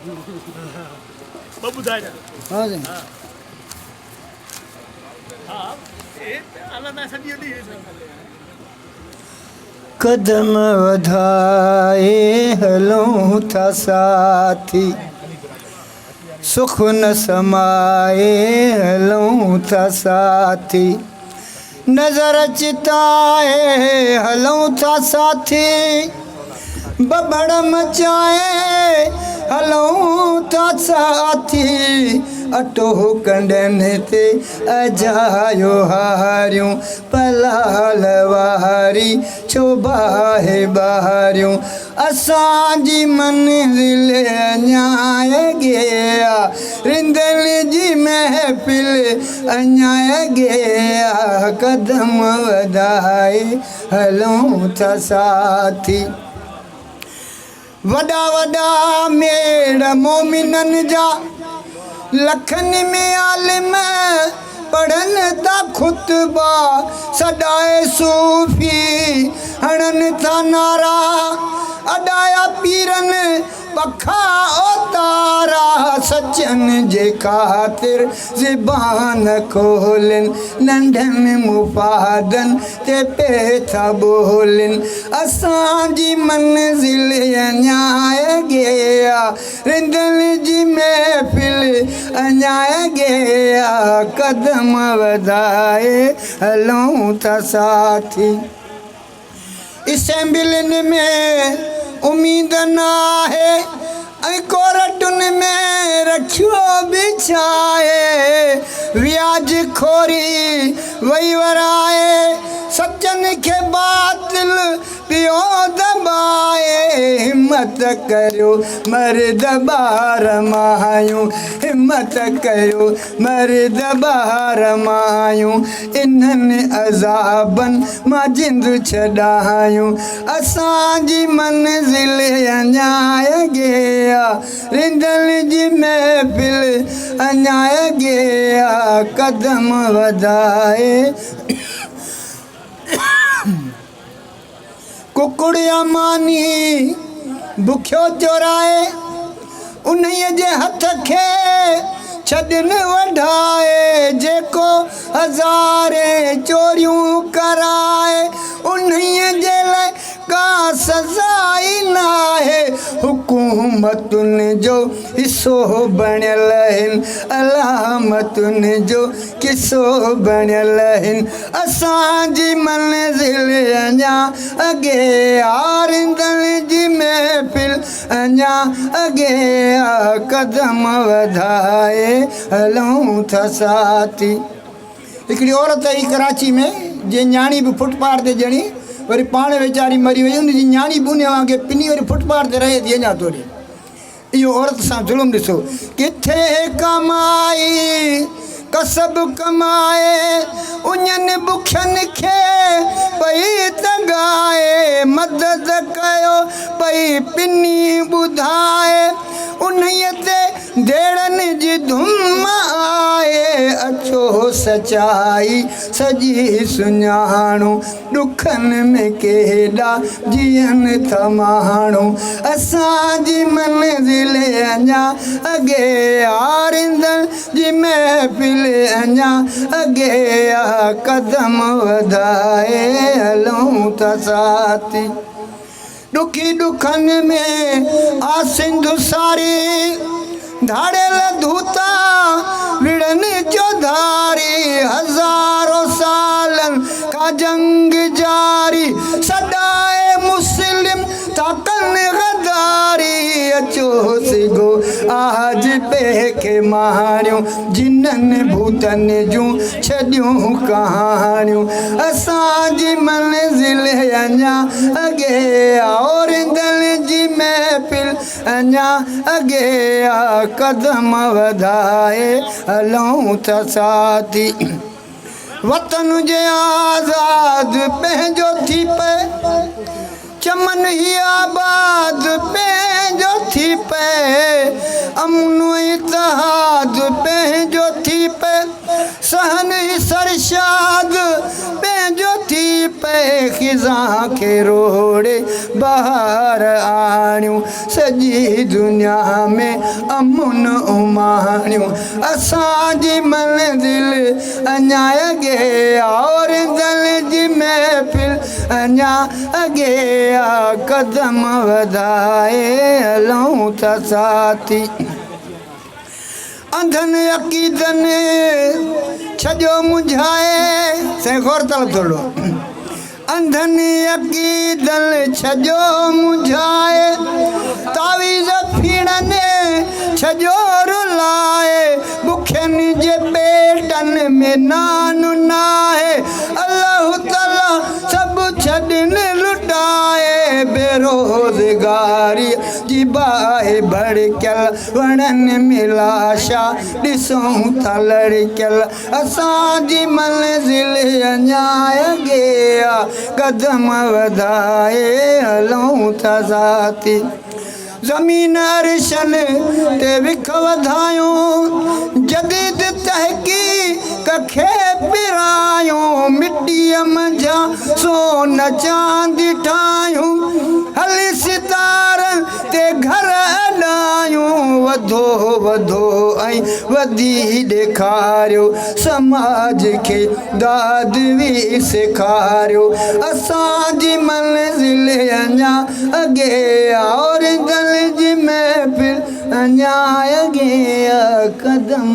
बाबू दादा हाँ जी हाँ ये अल्लाह ना सदी दी कदम वधाए हलूं था साथी सुख न समाए हलूं था साथी नजर चिताए हलूं था साथी बबड़ मचाए हलूं था साथी अटो कंडनि ते अजायो हारियूं पलाल वारी छो बाहे ॿारियूं असांजी मंज़िल अञा ॻिया रिंदल जी महफ़िल अञा ॻिया कदम वधाए हलूं था साथी वॾा वॾा मेड़ मोमिननि जा लखनि में आलिम पढ़नि था खुतबा सॾाए सूफ़ी हणनि था नारा अॾाया पीरनि पखा उतारा सचनि जे ख़ातिर ज़बान खोलनि नंढनि मुफ़ादनि ते पे था ॿोलनि असांजी मंज़िल अञा ॻिया रिंदल जी महफ़िल अञा ॻिया कदम वधाए हलूं था साथी असेंबलियुनि में उम्मीद न आहे ऐं कोर्टुनि में रखियो बिछाए व्याज खोरी वही वराए सचन के बातिल पियो दबाए हिम्मत करियो मर्द ॿार मायूं हिम्मत करियो मर्द ॿार मायूं इन्हनि अज़ाबनि मां जिंद छॾायूं असांजी मंज़िल अञा ॻिया रिंदल जी महफ़िल अञा ॻिया कदम वधाए कुकड़िया मानी बुखियो चोराए उन्हीअ जे हथ खे छॾनि वढाए जेको हज़ारे चोरियूं कराए उन्हीअ जे लाइ का सज़ा ई न आहे हुकूमतुनि जो हिसो बणियल आहिनि अलामतुनि जो किसो बणियल आहिनि असांजी मंज़िल अञा अॻिया रिंदल जी महफ़िल अञा अॻिया कदम वधाए हलूं था साथी हिकिड़ी औरत आई कराची में जे न्याणी बि फुटपाथ ते ॼणी वरी पाण वीचारी मरी वई उनजी न्याणी बि उन वांगुरु पिनी वरी फुटपाथ ते रहे थी अञा तोड़ी इहो औरत सां ज़ुल्म ॾिसो किथे कमाई कसब कमाए उन्हनि बुखियनि खे पई तगाए मदद कयो पई पिनी ॿुधाए उन्हीअ ते देड़नि जी धुम आए अचो सचाई सॼी सुञाणो ॾुखनि में केॾा जीअनि था माण्हू असांजी मंज़िल अञा अॻिया रिंदल जी महफ़िल अञा अॻिया कदम वधाए हलूं था साथी ॾुखी ॾुखनि में आसिंधु सारी धाड़ियल धूता विड़नि चौधारी हज़ारों सालन का जंग जारी सदाए मुस्लिम ताकन गदारी अचो सिगो आज पे के मारियूं जिन्हनि भूतनि जूं छॾियूं कहाणियूं असांजी मंज़िल अञा अॻिया और दिल जी महफ़िल अञा अॻिया कदम वधाए हलूं था साथी वतन जे आज़ाद पंहिंजो थी पए चमन ही आबाद पंहिंजो थी पए अमन इतिहाद पंहिंजो थी पए सहन ही सरशाद पंहिंजो थी पे खिज़ां खे रोड़े बाहर आणियूं सॼी दुनिया में अमुन उमाणियूं असांजी मंज़िल अञा अॻे और दिल जी महफ़िल अञा अॻे आ कदम वधाए हलूं था साथी अंधनि अक़ीदनि छॼो मुंझाए से गौर तलब थोड़ो अंधनि अक़ीदनि छॼो मुंझाए तावीज़ फीड़नि छॼो रुलाए बुखियनि जे पेटनि में नान नाहे अल्लाह ताला सभु छॾनि लुटाए बेरोज़गारी जी बाहि भड़कियल वणनि में लाशा ॾिसूं था लड़कियल असांजी मंज़िल अञा अॻे आ कदम वधाए हलूं था साथी ज़मीन अर्शन ते विख वधायूं जदीद तहक़ीक़ खे पिरायूं मिटीअ मंझां सोन चांदी ठाहियूं हली सितारनि ते घर अॾायूं वधो वधो ऐं वधी ॾेखारियो समाज खे दाद बि सेखारियो असांजी मंज़िल अञा अॻे और दिल जी महफ़िल अञा अॻे कदम